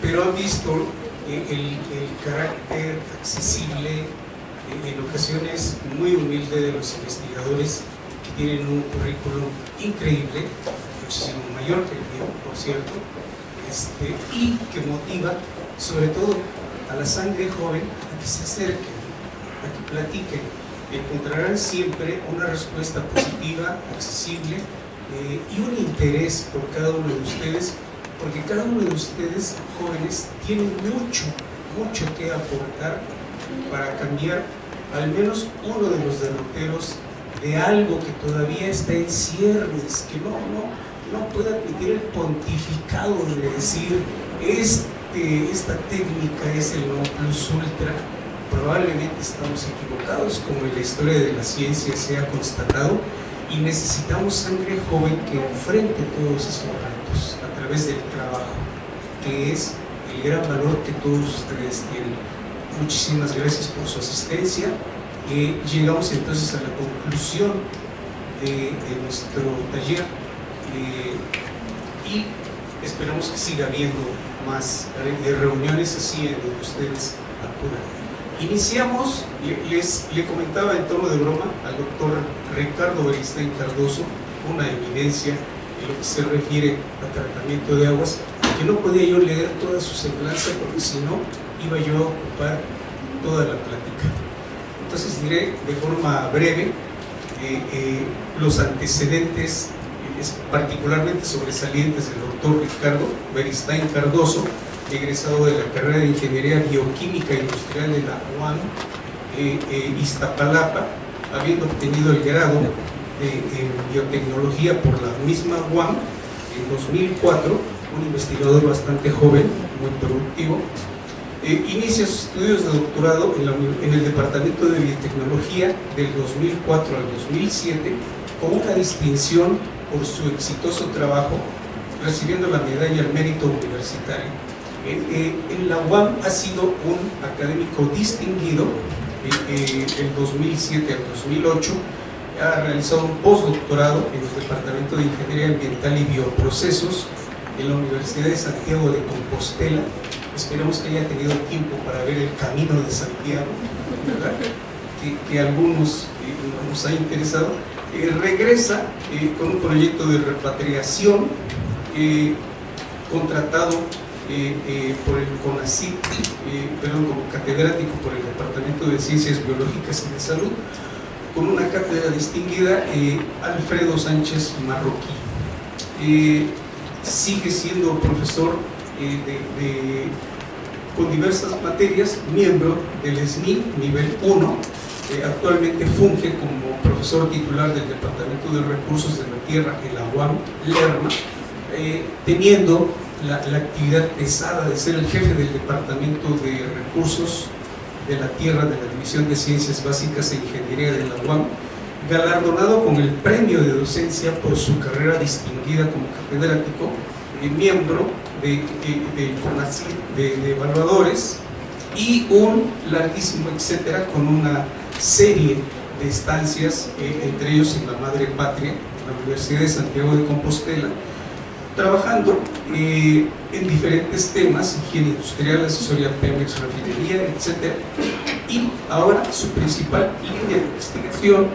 pero han visto el carácter accesible, en ocasiones muy humilde, de los investigadores, que tienen un currículum increíble, muchísimo mayor que el mío, por cierto, y que motiva sobre todo a la sangre joven a que se acerquen, a que platiquen. Encontrarán siempre una respuesta positiva, accesible, y un interés por cada uno de ustedes, porque cada uno de ustedes, jóvenes, tiene mucho que aportar para cambiar al menos uno de los derroteros de algo que todavía está en ciernes, que no puede admitir el pontificado de decir esta técnica es el non plus ultra. Probablemente estamos equivocados, como en la historia de la ciencia se ha constatado, y necesitamos sangre joven que enfrente todos esos retos a través del trabajo, que es el gran valor que todos ustedes tienen. Muchísimas gracias por su asistencia. Llegamos entonces a la conclusión de nuestro taller, y esperamos que siga habiendo más reuniones así en donde ustedes acudan. Iniciamos, le comentaba en tono de broma al doctor Ricardo Beristain Cardoso, una eminencia en lo que se refiere a tratamiento de aguas, que no podía yo leer toda su semblanza porque si no iba yo a ocupar toda la plática. Entonces diré de forma breve los antecedentes particularmente sobresalientes del doctor Ricardo Beristain Cardoso, egresado de la carrera de Ingeniería Bioquímica Industrial de la UAM Iztapalapa, habiendo obtenido el grado en biotecnología por la misma UAM en 2004, un investigador bastante joven, muy productivo. Inicia sus estudios de doctorado en el Departamento de Biotecnología del 2004 al 2007 con una distinción por su exitoso trabajo, recibiendo la medalla al mérito universitario. En la UAM ha sido un académico distinguido del 2007 al 2008, ha realizado un postdoctorado en el Departamento de Ingeniería Ambiental y Bioprocesos en la Universidad de Santiago de Compostela. Esperamos que haya tenido tiempo para ver el Camino de Santiago, ¿verdad? Que a algunos nos ha interesado. Regresa con un proyecto de repatriación contratado por el CONACYT, como catedrático por el Departamento de Ciencias Biológicas y de Salud, con una cátedra distinguida, Alfredo Sánchez Marroquí. Sigue siendo profesor con diversas materias, miembro del SNI nivel 1, actualmente funge como profesor titular del Departamento de Recursos de la Tierra en la UAM Lerma, teniendo la actividad pesada de ser el jefe del Departamento de Recursos de la Tierra de la División de Ciencias Básicas e Ingeniería de la UAM, galardonado con el premio de docencia por su carrera distinguida como catedrático, miembro del CONACYT de evaluadores, y un larguísimo etcétera con una serie de estancias, entre ellos en la madre patria, en la Universidad de Santiago de Compostela, trabajando en diferentes temas: higiene industrial, asesoría Pemex, refinería, etc. Y ahora su principal línea de investigación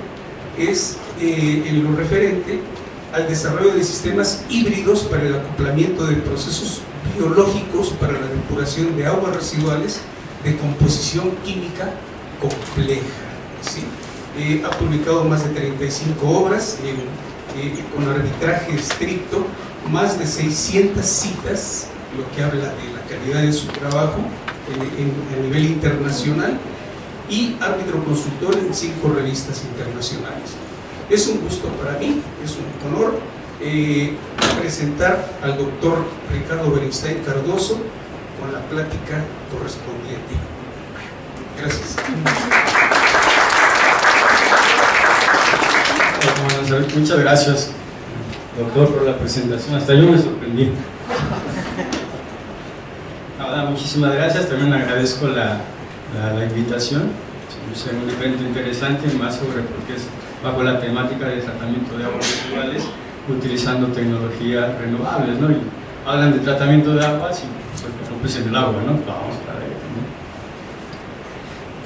es en lo referente al desarrollo de sistemas híbridos para el acoplamiento de procesos biológicos para la depuración de aguas residuales de composición química compleja, ¿sí? Ha publicado más de 35 obras con arbitraje estricto, más de 600 citas, lo que habla de la calidad de su trabajo a nivel internacional, y árbitro consultor en 5 revistas internacionales. Es un gusto para mí, es un honor presentar al doctor Ricardo Beristain Cardoso con la plática correspondiente. Gracias. Muchas gracias, doctor, por la presentación. Hasta yo me sorprendí. Muchísimas gracias. También agradezco la invitación. Es un evento interesante, más sobre porque es bajo la temática de tratamiento de aguas residuales utilizando tecnologías renovables, ¿no? Y hablan de tratamiento de aguas y pues, pues en el agua, ¿no? Vamos para allá, ¿no?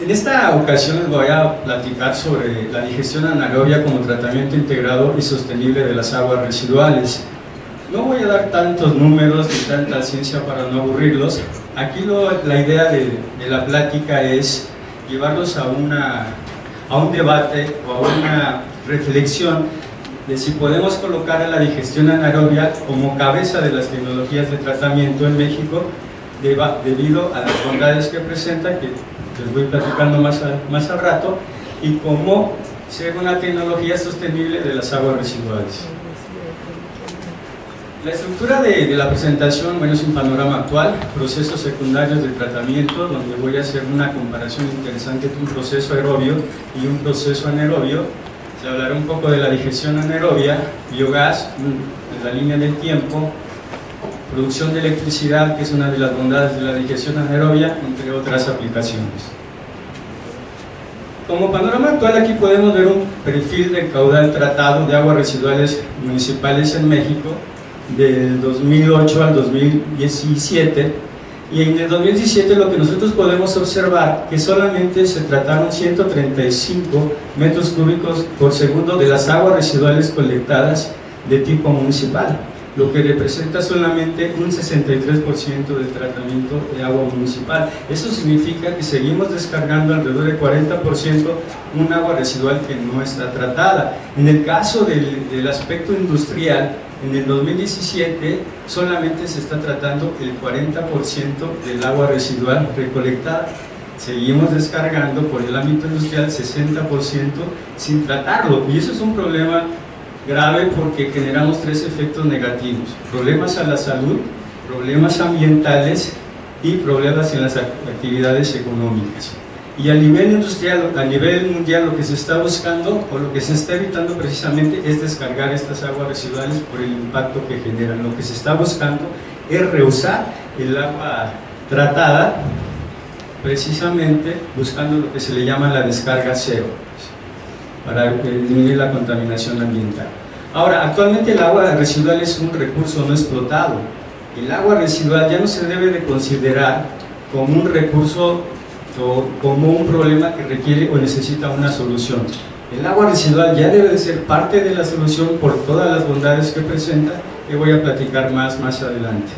En esta ocasión les voy a platicar sobre la digestión anaerobia como tratamiento integrado y sostenible de las aguas residuales. No voy a dar tantos números ni tanta ciencia para no aburrirlos. Aquí la idea de la plática es llevarlos a un debate o a una reflexión de si podemos colocar a la digestión anaerobia como cabeza de las tecnologías de tratamiento en México debido a las bondades que presenta, que les voy platicando más al rato, y cómo ser una tecnología sostenible de las aguas residuales. La estructura de la presentación, bueno, es un panorama actual, procesos secundarios de tratamiento, donde voy a hacer una comparación interesante entre un proceso aerobio y un proceso anaerobio. Se hablará un poco de la digestión anaerobia, biogás, en la línea del tiempo, producción de electricidad, que es una de las bondades de la digestión anaerobia, entre otras aplicaciones. Como panorama actual, aquí podemos ver un perfil del caudal tratado de aguas residuales municipales en México, del 2008 al 2017, y en el 2017 lo que nosotros podemos observar que solamente se trataron 135 metros cúbicos por segundo de las aguas residuales colectadas de tipo municipal, lo que representa solamente un 63% del tratamiento de agua municipal. Eso significa que seguimos descargando alrededor del 40% un agua residual que no está tratada. En el caso del aspecto industrial, en el 2017 solamente se está tratando el 40% del agua residual recolectada. Seguimos descargando por el ámbito industrial 60% sin tratarlo, y eso es un problema grave porque generamos tres efectos negativos: problemas a la salud, problemas ambientales y problemas en las actividades económicas. Y a nivel industrial, a nivel mundial, lo que se está buscando o lo que se está evitando precisamente es descargar estas aguas residuales por el impacto que generan. Lo que se está buscando es reusar el agua tratada, precisamente buscando lo que se le llama la descarga cero, para disminuir la contaminación ambiental. Ahora, actualmente el agua residual es un recurso no explotado. El agua residual ya no se debe de considerar como un recurso o como un problema que requiere o necesita una solución. El agua residual ya debe de ser parte de la solución por todas las bondades que presenta, que voy a platicar más adelante.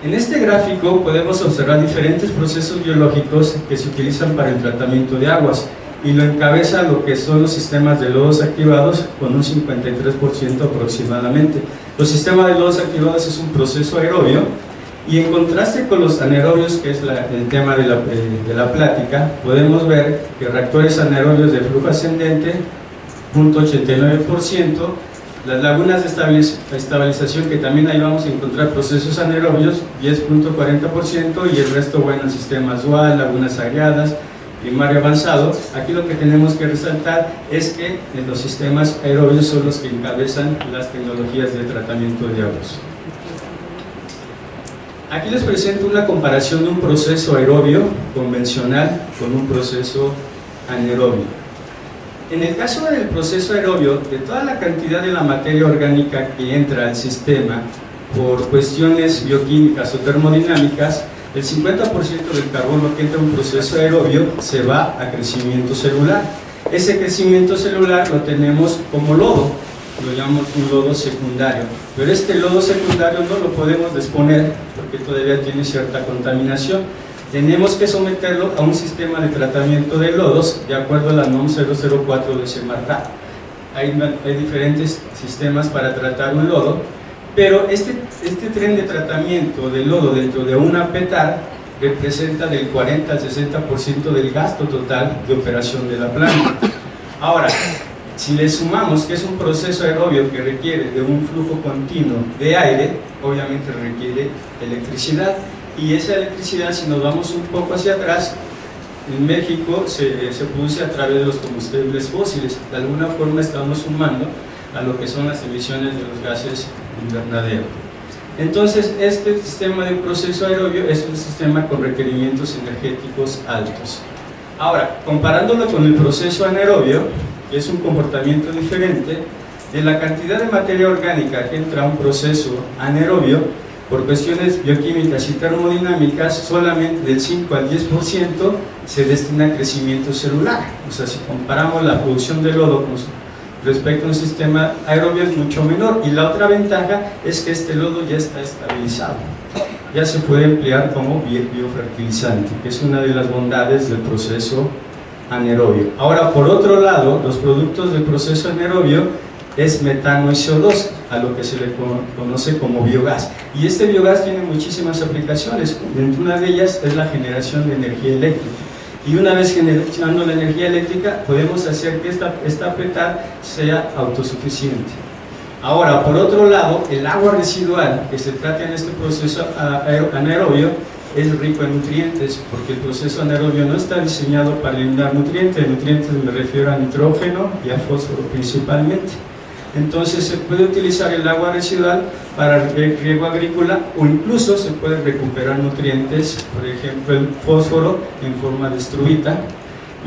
En este gráfico podemos observar diferentes procesos biológicos que se utilizan para el tratamiento de aguas, y lo encabeza lo que son los sistemas de lodos activados con un 53% aproximadamente. Los sistemas de lodos activados es un proceso aerobio, y en contraste con los anaerobios, que es el tema de la plática, podemos ver que reactores anaerobios de flujo ascendente, 0.89%, las lagunas de estabilización, que también ahí vamos a encontrar procesos anaerobios, 10.40%, y el resto, bueno, sistemas dual, lagunas agregadas, primario avanzado. Aquí lo que tenemos que resaltar es que los sistemas aerobios son los que encabezan las tecnologías de tratamiento de aguas. Aquí les presento una comparación de un proceso aerobio convencional con un proceso anaerobio. En el caso del proceso aerobio, de toda la cantidad de la materia orgánica que entra al sistema por cuestiones bioquímicas o termodinámicas, el 50% del carbono que entra en un proceso aerobio se va a crecimiento celular. Ese crecimiento celular lo tenemos como lodo, lo llamamos un lodo secundario, pero este lodo secundario no lo podemos disponer porque todavía tiene cierta contaminación. Tenemos que someterlo a un sistema de tratamiento de lodos de acuerdo a la NOM 004 de Semarnat. Hay diferentes sistemas para tratar un lodo, pero este tren de tratamiento del lodo dentro de una PETAR representa del 40 al 60% del gasto total de operación de la planta. Ahora, si le sumamos que es un proceso aerobio que requiere de un flujo continuo de aire, obviamente requiere electricidad, y esa electricidad, si nos vamos un poco hacia atrás, en México se produce a través de los combustibles fósiles. De alguna forma estamos sumando a lo que son las emisiones de los gases invernadero. Entonces, este sistema de proceso aerobio es un sistema con requerimientos energéticos altos. Ahora, comparándolo con el proceso anaerobio, que es un comportamiento diferente, de la cantidad de materia orgánica que entra a un proceso anaerobio, por cuestiones bioquímicas y termodinámicas, solamente del 5 al 10% se destina a crecimiento celular. O sea, si comparamos la producción de lodo con respecto a un sistema aerobio es mucho menor, y la otra ventaja es que este lodo ya está estabilizado, ya se puede emplear como biofertilizante, que es una de las bondades del proceso anaerobio. Ahora, por otro lado, los productos del proceso anaerobio es metano y CO2, a lo que se le conoce como biogás, y este biogás tiene muchísimas aplicaciones. Una de ellas es la generación de energía eléctrica, y una vez generando la energía eléctrica podemos hacer que esta petar sea autosuficiente. Ahora, por otro lado, el agua residual que se trata en este proceso anaerobio es rico en nutrientes, porque el proceso anaerobio no está diseñado para eliminar nutrientes. Nutrientes me refiero a nitrógeno y a fósforo principalmente. Entonces se puede utilizar el agua residual para riego agrícola, o incluso se puede recuperar nutrientes, por ejemplo el fósforo en forma de estruita,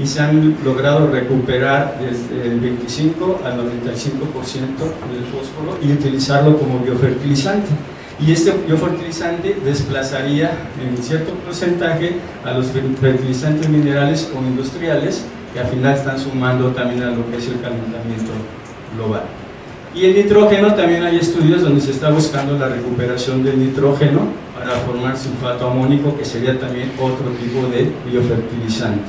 y se han logrado recuperar desde el 25 al 95% del fósforo y utilizarlo como biofertilizante. Y este biofertilizante desplazaría en cierto porcentaje a los fertilizantes minerales o industriales, que al final están sumando también a lo que es el calentamiento global. Y el nitrógeno, también hay estudios donde se está buscando la recuperación del nitrógeno para formar sulfato amónico, que sería también otro tipo de biofertilizante.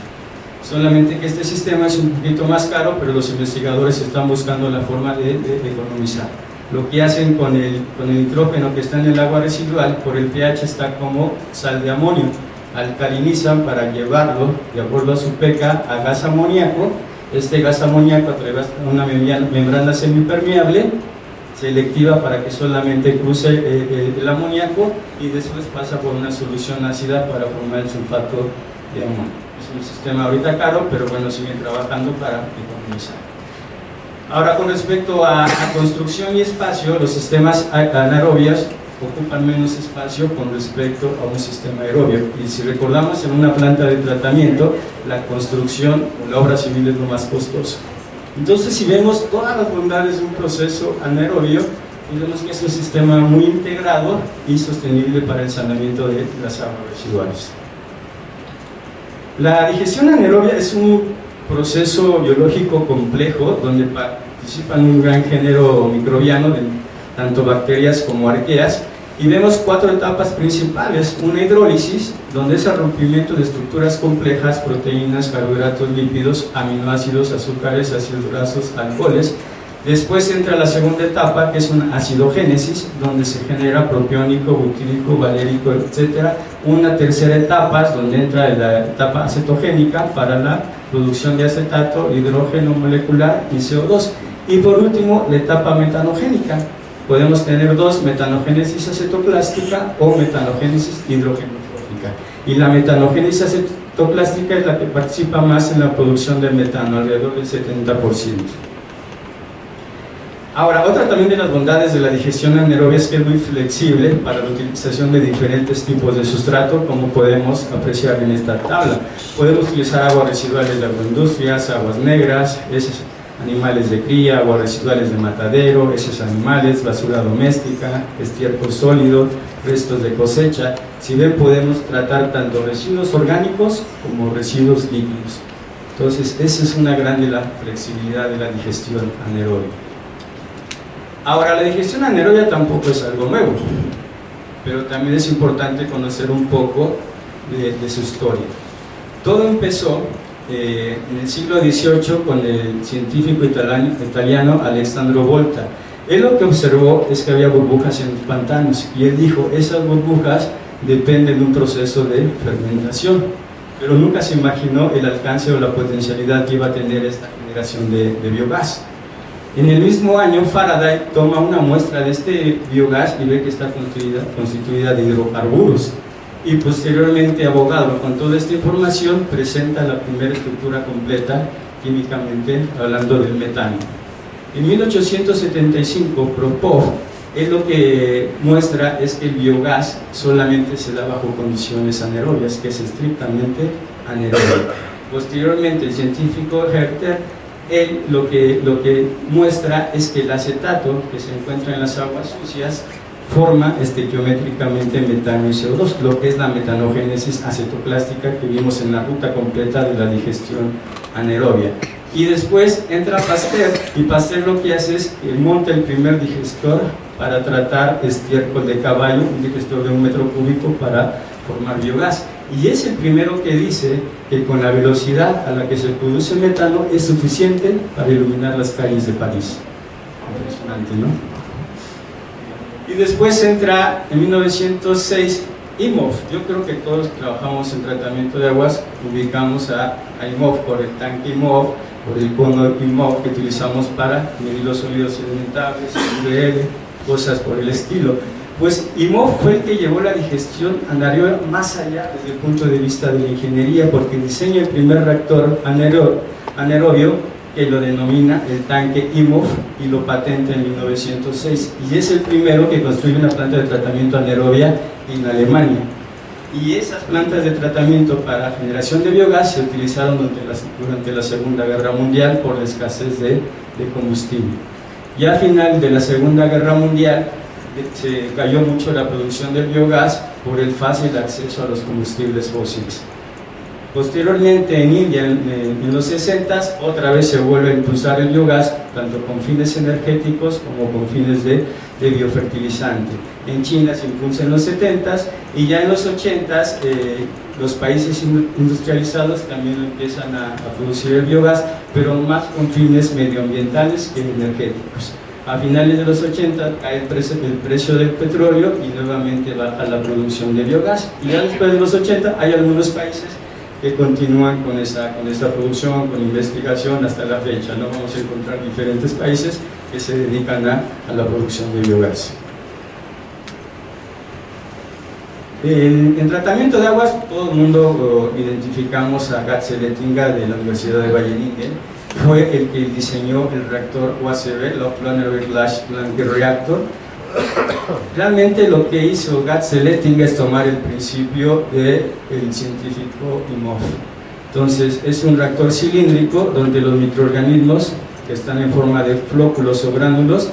Solamente que este sistema es un poquito más caro, pero los investigadores están buscando la forma de economizar. Lo que hacen con el nitrógeno que está en el agua residual, por el pH está como sal de amonio, alcalinizan para llevarlo, de acuerdo a su pH, a gas amoníaco. Este gas amoníaco atraviesa una membrana semipermeable, selectiva para que solamente cruce el amoníaco, y después pasa por una solución ácida para formar el sulfato de amonio. Es un sistema ahorita caro, pero bueno, siguen trabajando para economizar. Ahora, con respecto a construcción y espacio, los sistemas anaerobios ocupan menos espacio con respecto a un sistema aerobio, y si recordamos, en una planta de tratamiento la construcción o la obra civil es lo más costoso. Entonces, si vemos todas las bondades de un proceso anaerobio, vemos que es un sistema muy integrado y sostenible para el saneamiento de las aguas residuales. La digestión anaerobia es un proceso biológico complejo donde participan un gran género microbiano, de tanto bacterias como arqueas, y vemos 4 etapas principales. Una hidrólisis, donde es el rompimiento de estructuras complejas, proteínas, carbohidratos, lípidos, aminoácidos, azúcares, ácidos grasos, alcoholes. Después entra la segunda etapa, que es una acidogénesis, donde se genera propiónico, butírico, valérico, etc. Una tercera etapa, donde entra la etapa acetogénica para la producción de acetato, hidrógeno molecular y CO2. Y por último, la etapa metanogénica. Podemos tener dos: metanogénesis acetoplástica o metanogénesis hidrogenotrófica. Y la metanogénesis acetoplástica es la que participa más en la producción de metano, alrededor del 70%. Ahora, otra también de las bondades de la digestión anaerobia es que es muy flexible para la utilización de diferentes tipos de sustrato, como podemos apreciar en esta tabla. Podemos utilizar aguas residuales de agroindustrias, aguas negras, heces animales de cría, aguas residuales de matadero, heces animales, basura doméstica, estiércol sólido, restos de cosecha. Si ven, podemos tratar tanto residuos orgánicos como residuos líquidos. Entonces, esa es una gran flexibilidad de la digestión anaerobia. Ahora, la digestión anaerobia tampoco es algo nuevo, pero también es importante conocer un poco de su historia. Todo empezó en el siglo XVIII con el científico italiano Alessandro Volta. Él lo que observó es que había burbujas en los pantanos, y él dijo: esas burbujas dependen de un proceso de fermentación, pero nunca se imaginó el alcance o la potencialidad que iba a tener esta generación de biogás. En el mismo año, Faraday toma una muestra de este biogás y ve que está constituida de hidrocarburos, y posteriormente, abogado con toda esta información, presenta la primera estructura completa químicamente hablando del metano. En 1875, Popov, él lo que muestra es que el biogás solamente se da bajo condiciones anaerobias, que es estrictamente anaerobia. Posteriormente, el científico Herter, él lo que muestra es que el acetato que se encuentra en las aguas sucias forma estequiométricamente metano y CO2, lo que es la metanogénesis acetoplástica que vimos en la ruta completa de la digestión anaerobia. Y después entra Pasteur, y Pasteur lo que hace es que monta el primer digestor para tratar estiércol de caballo, un digestor de 1 metro cúbico para formar biogás. Y es el primero que dice que con la velocidad a la que se produce metano es suficiente para iluminar las calles de París. Impresionante, ¿no? Y después entra en 1906 IMOF. Yo creo que todos que trabajamos en tratamiento de aguas ubicamos a IMOF por el tanque IMOF, por el cono IMOF que utilizamos para medir los sólidos sedimentables, IBL, cosas por el estilo. Pues IMOF fue el que llevó la digestión anaerobia más allá desde el punto de vista de la ingeniería, porque diseña el primer reactor anaerobio que lo denomina el tanque IMOF y lo patenta en 1906, y es el primero que construye una planta de tratamiento anaerobia en Alemania. Y esas plantas de tratamiento para generación de biogás se utilizaron durante la Segunda Guerra Mundial por la escasez de combustible. Ya al final de la Segunda Guerra Mundial se cayó mucho la producción del biogás por el fácil acceso a los combustibles fósiles. Posteriormente en India, en los 60s, otra vez se vuelve a impulsar el biogás, tanto con fines energéticos como con fines de biofertilizante. En China se impulsa en los 70s, y ya en los 80s los países industrializados también empiezan a producir el biogás, pero más con fines medioambientales que energéticos. A finales de los 80 cae el precio del petróleo y nuevamente baja la producción de biogás. Y ya después de los 80 hay algunos países que continúan con esta producción, con investigación hasta la fecha, ¿no? Vamos a encontrar diferentes países que se dedican a la producción de biogás. En tratamiento de aguas, todo el mundo identificamos a Gatse Lettinger de la Universidad de Wageningen. Fue el que diseñó el reactor UACB, Low Planetary Large Blanket Reactor. Realmente lo que hizo Gatse Lettinger es tomar el principio del científico IMOF. Entonces es un reactor cilíndrico donde los microorganismos que están en forma de flóculos o gránulos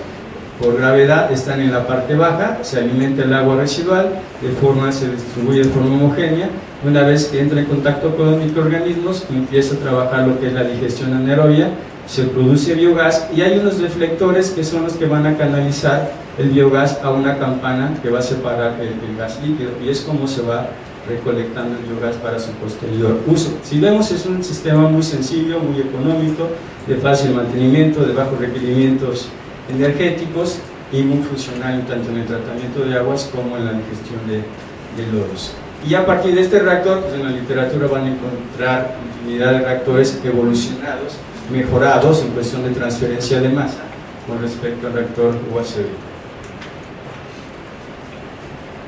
por gravedad están en la parte baja, se alimenta el agua residual, se distribuye de forma homogénea. Una vez que entra en contacto con los microorganismos, empieza a trabajar lo que es la digestión anaerobia, se produce biogás, y hay unos deflectores que son los que van a canalizar el biogás a una campana que va a separar el gas líquido, y es como se va recolectando el biogás para su posterior uso. Si vemos, es un sistema muy sencillo, muy económico, de fácil mantenimiento, de bajos requerimientos energéticos y muy funcional tanto en el tratamiento de aguas como en la digestión de lodos. Y a partir de este reactor, pues en la literatura van a encontrar infinidad de reactores evolucionados, mejorados en cuestión de transferencia de masa con respecto al reactor UACB.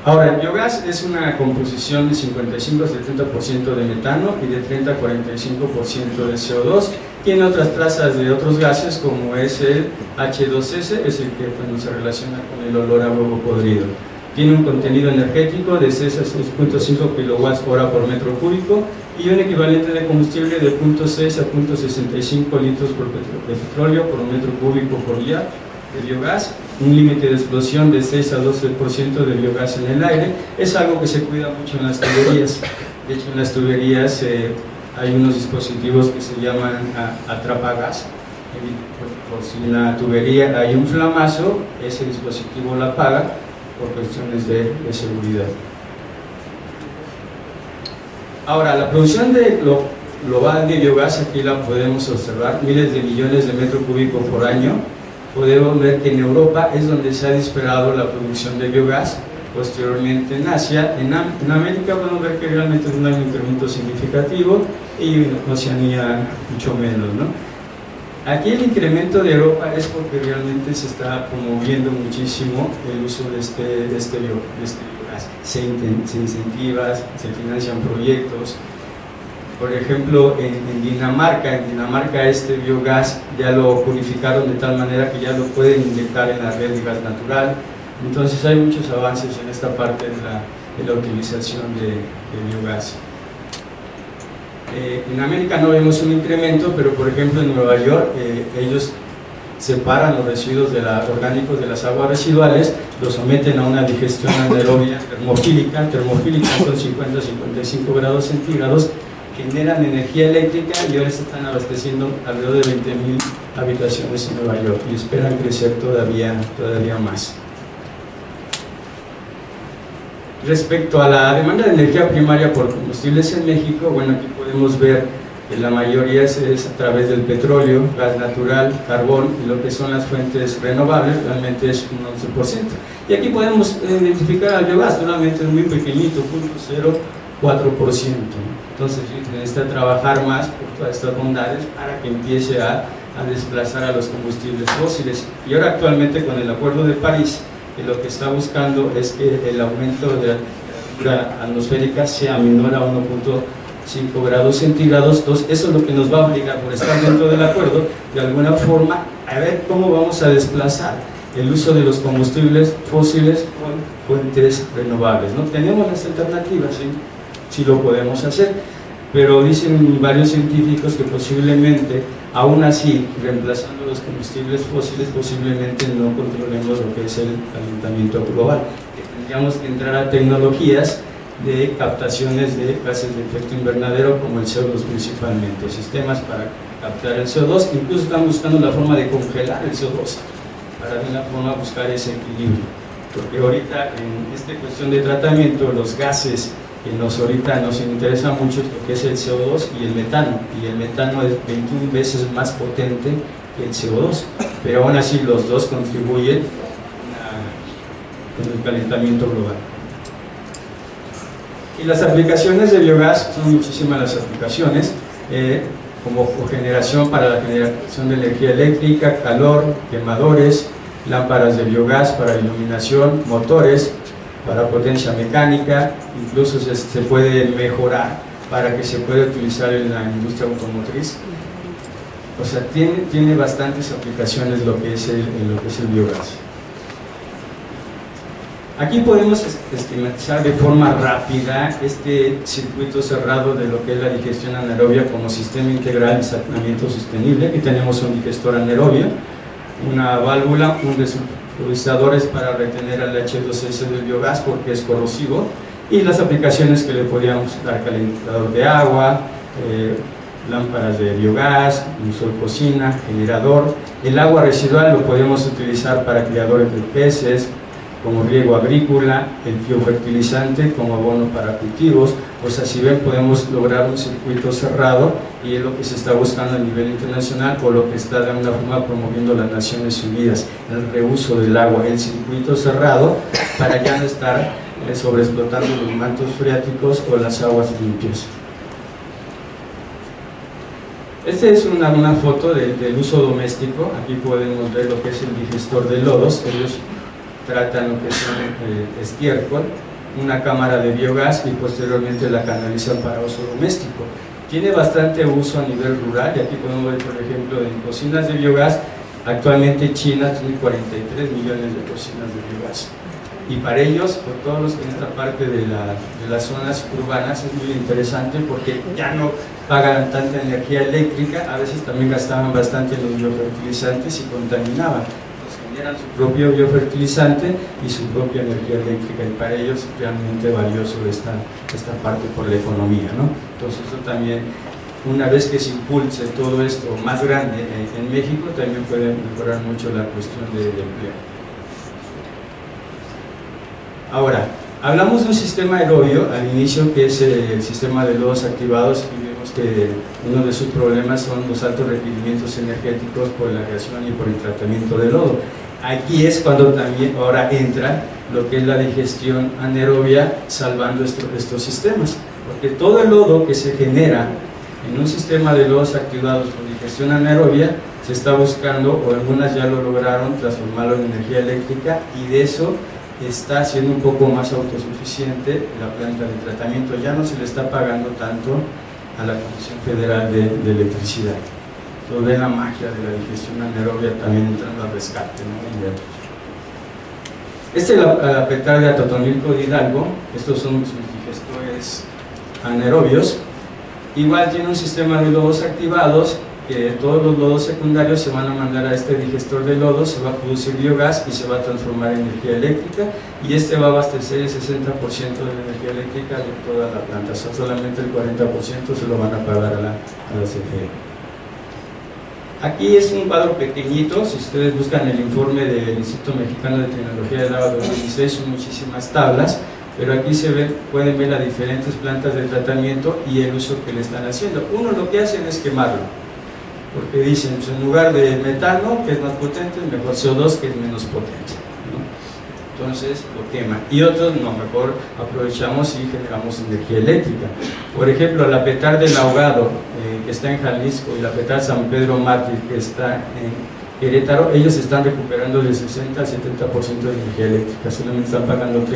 Ahora, el biogás es una composición de 55 a 70% de metano y de 30 a 45% de CO2. Tiene otras trazas de otros gases, como es el H2S, es el que pues, se relaciona con el olor a huevo podrido. Tiene un contenido energético de 6 a 6.5 kWh por metro cúbico y un equivalente de combustible de 0.6 a 0.65 litros de petróleo por metro cúbico por día de biogás, un límite de explosión de 6 a 12% de biogás en el aire. Es algo que se cuida mucho en las tuberías. De hecho, en las tuberías hay unos dispositivos que se llaman atrapagás. Por si en la tubería hay un flamazo, ese dispositivo la apaga por cuestiones de seguridad. Ahora, la producción global de biogás, aquí la podemos observar, miles de millones de metros cúbicos por año. Podemos ver que en Europa es donde se ha disparado la producción de biogás, posteriormente en Asia. En América podemos ver que realmente no hay un incremento significativo, y en Oceanía mucho menos, ¿no? Aquí el incremento de Europa es porque realmente se está promoviendo muchísimo el uso de este biogás. Se incentiva, se financian proyectos. Por ejemplo, en Dinamarca este biogás ya lo purificaron de tal manera que ya lo pueden inyectar en la red de gas natural. Entonces hay muchos avances en esta parte de la utilización de biogás. En América no vemos un incremento, pero por ejemplo en Nueva York ellos separan los residuos orgánicos de las aguas residuales, los someten a una digestión anaerobia termofílica son 50-55 grados centígrados, generan energía eléctrica y ahora se están abasteciendo alrededor de 20.000 habitaciones en Nueva York y esperan crecer todavía más. Respecto a la demanda de energía primaria por combustibles en México, bueno, aquí podemos ver que la mayoría es a través del petróleo, gas natural, carbón y lo que son las fuentes renovables, realmente es un 11%. Y aquí podemos identificar al biogás, realmente es muy pequeñito, 0.04%. Entonces se necesita trabajar más por todas estas bondades para que empiece a desplazar a los combustibles fósiles. Y ahora actualmente con el Acuerdo de París, que lo que está buscando es que el aumento de la temperatura atmosférica sea menor a 1.5 grados centígrados. Entonces eso es lo que nos va a obligar, por estar dentro del acuerdo, de alguna forma a ver cómo vamos a desplazar el uso de los combustibles fósiles con fuentes renovables, ¿no? Tenemos las alternativas, sí lo podemos hacer, pero dicen varios científicos que posiblemente, aún así, reemplazando los combustibles fósiles, posiblemente no controlemos lo que es el calentamiento global, que tendríamos que entrar a tecnologías de captaciones de gases de efecto invernadero como el CO2 principalmente, sistemas para captar el CO2, incluso están buscando la forma de congelar el CO2 para de una forma buscar ese equilibrio, porque ahorita en esta cuestión de tratamiento los gases que ahorita nos interesa mucho es lo que es el CO2 y el metano es 21 veces más potente que el CO2, pero aún así los dos contribuyen con el calentamiento global. Y las aplicaciones de biogás, son muchísimas las aplicaciones, como cogeneración para la generación de energía eléctrica, calor, quemadores, lámparas de biogás para iluminación, motores para potencia mecánica, incluso se puede mejorar para que se pueda utilizar en la industria automotriz. O sea, tiene bastantes aplicaciones lo que es el biogás. Aquí podemos esquematizar de forma rápida este circuito cerrado de lo que es la digestión anaerobia como sistema integral de saneamiento sostenible. Aquí tenemos un digestor anaerobio, una válvula, un desulfurizadores para retener al H2S del biogás porque es corrosivo, y las aplicaciones que le podríamos dar: calentador de agua, lámparas de biogás, uso de cocina, generador. El agua residual lo podemos utilizar para criadores de peces, como riego agrícola, el biofertilizante como abono para cultivos. O sea, si ven, podemos lograr un circuito cerrado, y es lo que se está buscando a nivel internacional, o lo que está de alguna forma promoviendo las Naciones Unidas, el reuso del agua, el circuito cerrado, para ya no estar sobreexplotando los mantos freáticos o las aguas limpias. Esta es una foto del uso doméstico. Aquí podemos ver lo que es el digestor de lodos. Ellos tratan lo que es un estiércol, una cámara de biogás, y posteriormente la canalizan para uso doméstico. Tiene bastante uso a nivel rural, y aquí podemos ver, por ejemplo, en cocinas de biogás. Actualmente China tiene 43 millones de cocinas de biogás, y para ellos, por todos los que en esta parte de las zonas urbanas, es muy interesante porque ya no pagan tanta energía eléctrica. A veces también gastaban bastante en los biofertilizantes y contaminaban. Generan su propio biofertilizante y su propia energía eléctrica, y para ellos es realmente valioso esta parte por la economía, ¿no? Entonces eso también, una vez que se impulse todo esto más grande en México, también puede mejorar mucho la cuestión de empleo. Ahora, hablamos de un sistema aerobio al inicio, que es el sistema de lodos activados, y vemos que uno de sus problemas son los altos requerimientos energéticos por la creación y por el tratamiento de lodo. Aquí es cuando también ahora entra lo que es la digestión anaerobia, salvando estos sistemas, porque todo el lodo que se genera en un sistema de lodos activados por digestión anaerobia, se está buscando, o algunas ya lo lograron, transformarlo en energía eléctrica, y de eso está siendo un poco más autosuficiente la planta de tratamiento. Ya no se le está pagando tanto a la Comisión Federal de Electricidad. Entonces ven la magia de la digestión anaerobia también entrando al rescate, ¿no? Este es la petar de Atotonilco de Hidalgo. Estos son sus digestores anaerobios. Igual tiene un sistema de lodos activados, que todos los lodos secundarios se van a mandar a este digestor de lodo, se va a producir biogás y se va a transformar en energía eléctrica, y este va a abastecer el 60% de la energía eléctrica de toda la planta. Solamente el 40% se lo van a pagar a la CFE. Aquí es un cuadro pequeñito. Si ustedes buscan el informe del Instituto Mexicano de Tecnología del Agua 2016, son muchísimas tablas, pero aquí pueden ver las diferentes plantas de tratamiento y el uso que le están haciendo. Uno lo que hacen es quemarlo, porque dicen, pues en lugar de metano, que es más potente, mejor CO2, que es menos potente, ¿no? Entonces lo queman. Y otros, no, mejor aprovechamos y generamos energía eléctrica. Por ejemplo, la Petar del Ahogado, que está en Jalisco, y la Petar San Pedro Mártir, que está en Querétaro, ellos están recuperando del 60 al 70% de energía eléctrica, solamente están pagando 30-40%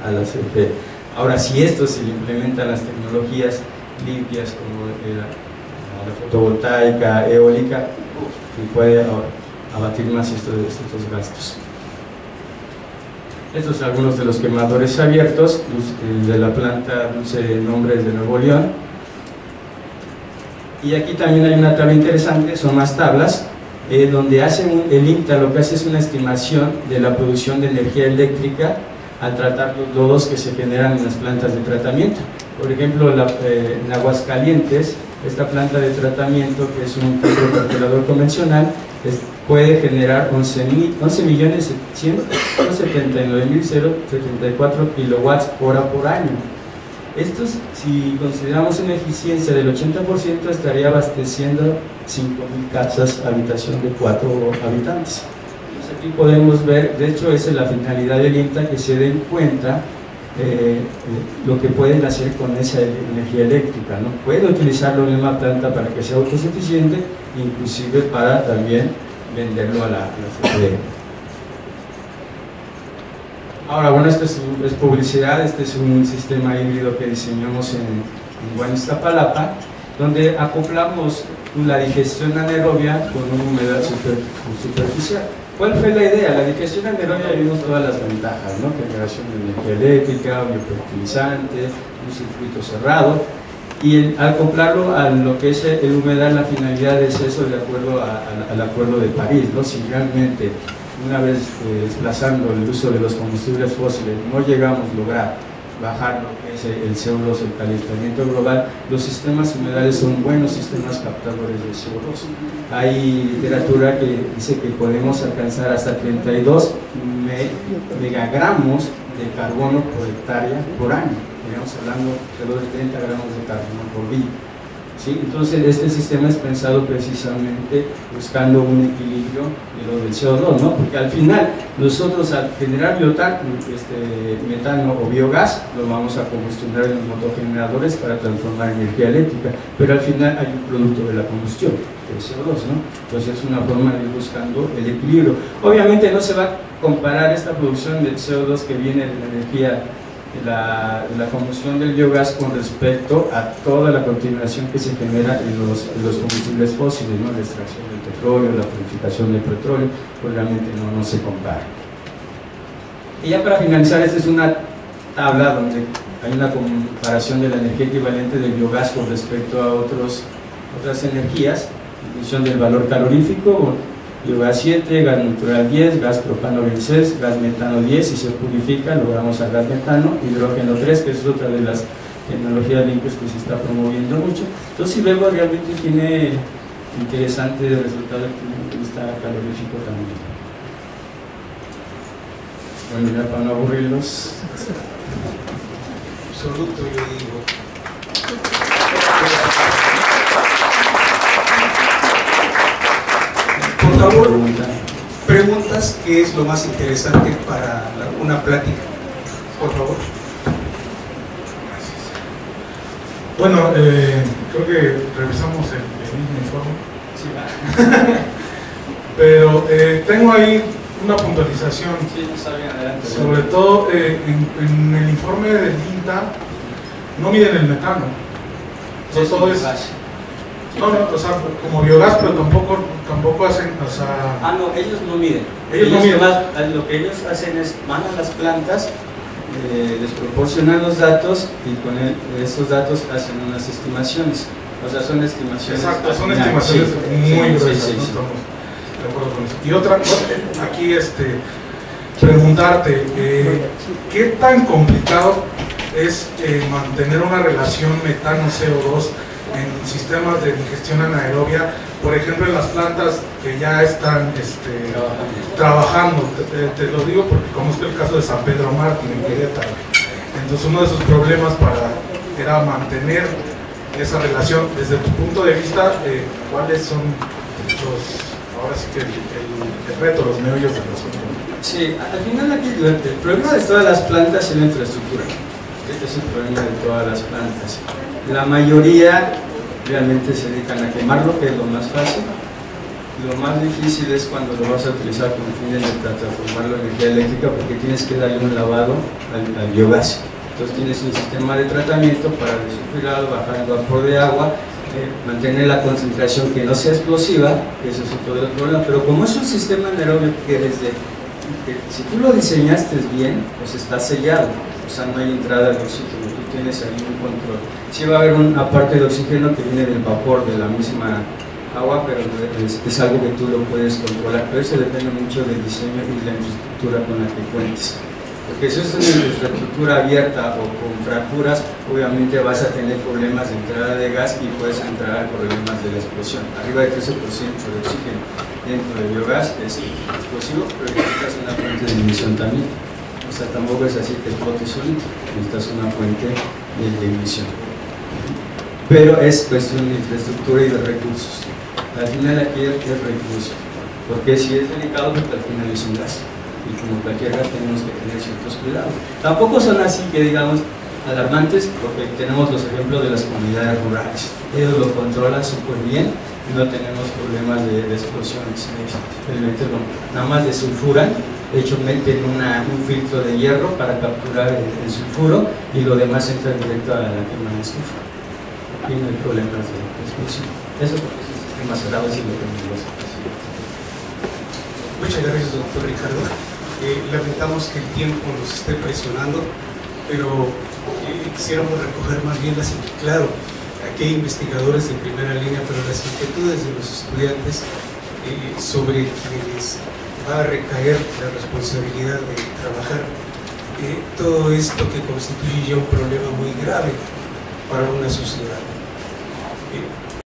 a la CFE. Ahora, si esto se le implementan las tecnologías limpias como la fotovoltaica, eólica, se puede abatir más estos gastos. Estos son algunos de los quemadores abiertos. El de la planta Dulce Nombres de Nuevo León. Y aquí también hay una tabla interesante, son más tablas, donde el INTA lo que hace es una estimación de la producción de energía eléctrica al tratar los lodos que se generan en las plantas de tratamiento. Por ejemplo, en Aguascalientes, esta planta de tratamiento, que es un calculador convencional, puede generar 11.179.074 kilowatts hora por año. Estos, si consideramos una eficiencia del 80%, estaría abasteciendo 5.000 casas, habitación de 4 habitantes. Entonces aquí podemos ver, de hecho esa es la finalidad del INTA, que se den cuenta lo que pueden hacer con esa energía eléctrica, ¿no? Pueden utilizarlo en una planta para que sea autosuficiente, inclusive para también venderlo a la CFE. Ahora, bueno, esto es publicidad. Este es un sistema híbrido que diseñamos en Guaniztapalapa, donde acoplamos la digestión anaerobia con una humedad superficial. ¿Cuál fue la idea? La digestión anaerobia, vimos todas las ventajas, ¿no? Generación de energía eléctrica, biofertilizante, un circuito cerrado, y al acoplarlo a lo que es el humedal, la finalidad es eso, de acuerdo al Acuerdo de París, ¿no? Si realmente, una vez desplazando el uso de los combustibles fósiles, no llegamos a lograr bajar lo que es el CO2, el calentamiento global, los sistemas humedales son buenos sistemas captadores de CO2. Hay literatura que dice que podemos alcanzar hasta 32 megagramos de carbono por hectárea por año. Estamos hablando de 30 gramos de carbono por día. ¿Sí? Entonces este sistema es pensado precisamente buscando un equilibrio de lo del CO2, ¿no? Porque al final nosotros, al generar metano o biogás, lo vamos a combustionar en los motogeneradores para transformar en energía eléctrica, pero al final hay un producto de la combustión, el CO2, ¿no? Entonces es una forma de ir buscando el equilibrio. Obviamente no se va a comparar esta producción del CO2 que viene de la energía, la combustión del biogás, con respecto a toda la contaminación que se genera en los combustibles fósiles, ¿no? La extracción del petróleo, la purificación del petróleo, pues realmente no se compara. Y ya para finalizar, esta es una tabla donde hay una comparación de la energía equivalente del biogás con respecto a otras energías, en función del valor calorífico. Biogás 7, gas natural 10, gas propano 26, gas metano 10, y se purifica, logramos al gas metano, hidrógeno 3, que es otra de las tecnologías limpias que se está promoviendo mucho. Entonces, si vemos, realmente tiene interesante el resultado desde el punto de vista calorífico también. Bueno, ya para no aburrirlos. Absoluto, yo digo. Por favor, preguntas, ¿qué es lo más interesante para una plática? Por favor. Bueno, creo que revisamos el mismo informe. Sí, Pero tengo ahí una puntualización. sí, está bien, adelante. Sobre todo en el informe del INTA no miden el metano. Sí, Todo es, no, o sea, como biogás, pero tampoco hacen, o sea... Ah, no, ellos no miden. Ellos no miden. Lo que ellos hacen es mandan las plantas, les proporcionan los datos, y con esos datos hacen unas estimaciones. O sea, son estimaciones. Exacto, son estimaciones muy gruesas, sí, ¿no? sí. Estamos de acuerdo con eso. Y otra cosa, aquí preguntarte, ¿qué tan complicado es mantener una relación metano-CO2 en sistemas de digestión anaerobia, por ejemplo en las plantas que ya están trabajando? Te lo digo porque conozco el caso de San Pedro Mártir en Querétaro. Entonces uno de sus problemas era mantener esa relación. Desde tu punto de vista, ¿cuáles son ahora sí que el reto, los meollos del asunto? Sí, al final aquí el problema de todas las plantas es la infraestructura. Este es el problema de todas las plantas. La mayoría realmente se dedican a quemarlo, que es lo más fácil. Lo más difícil es cuando lo vas a utilizar con fines de transformarlo en energía eléctrica, porque tienes que darle un lavado al biogás. Entonces tienes un sistema de tratamiento para desulfurar, bajar el vapor de agua, mantener la concentración que no sea explosiva, que eso es otro de los problemas. Pero como es un sistema anaerobio que si tú lo diseñaste bien, pues está sellado, o sea, no hay entrada de oxígeno, tú tienes ahí un control. Sí va a haber una parte de oxígeno que viene del vapor de la misma agua, pero es algo que tú lo puedes controlar, pero eso depende mucho del diseño y la infraestructura con la que cuentes. Porque si es una infraestructura abierta o con fracturas, obviamente vas a tener problemas de entrada de gas y puedes entrar a problemas de la explosión. Arriba de 13% de oxígeno dentro del biogás es explosivo, pero necesitas una fuente de emisión también. O sea, tampoco es así que explote solito, necesitas una fuente de emisión. Pero es cuestión de infraestructura y de recursos. Al final aquí es recurso, porque si es delicado, porque al final es un gas. Y como cualquier gas tenemos que tener ciertos cuidados. Tampoco son así que digamos alarmantes, porque tenemos los ejemplos de las comunidades rurales. Ellos lo controlan súper bien y no tenemos problemas de explosiones. Simplemente nada más desulfuran, de hecho meten un filtro de hierro para capturar el sulfuro y lo demás entra directo a la quema de estufa. Aquí no hay problemas de explosión. Eso porque es un sistema cerrado y lo tenemos. Muchas gracias, doctor Ricardo. Lamentamos que el tiempo nos esté presionando, pero quisiéramos recoger más bien claro, aquí hay investigadores en primera línea, pero las inquietudes de los estudiantes sobre quienes va a recaer la responsabilidad de trabajar todo esto que constituye ya un problema muy grave para una sociedad.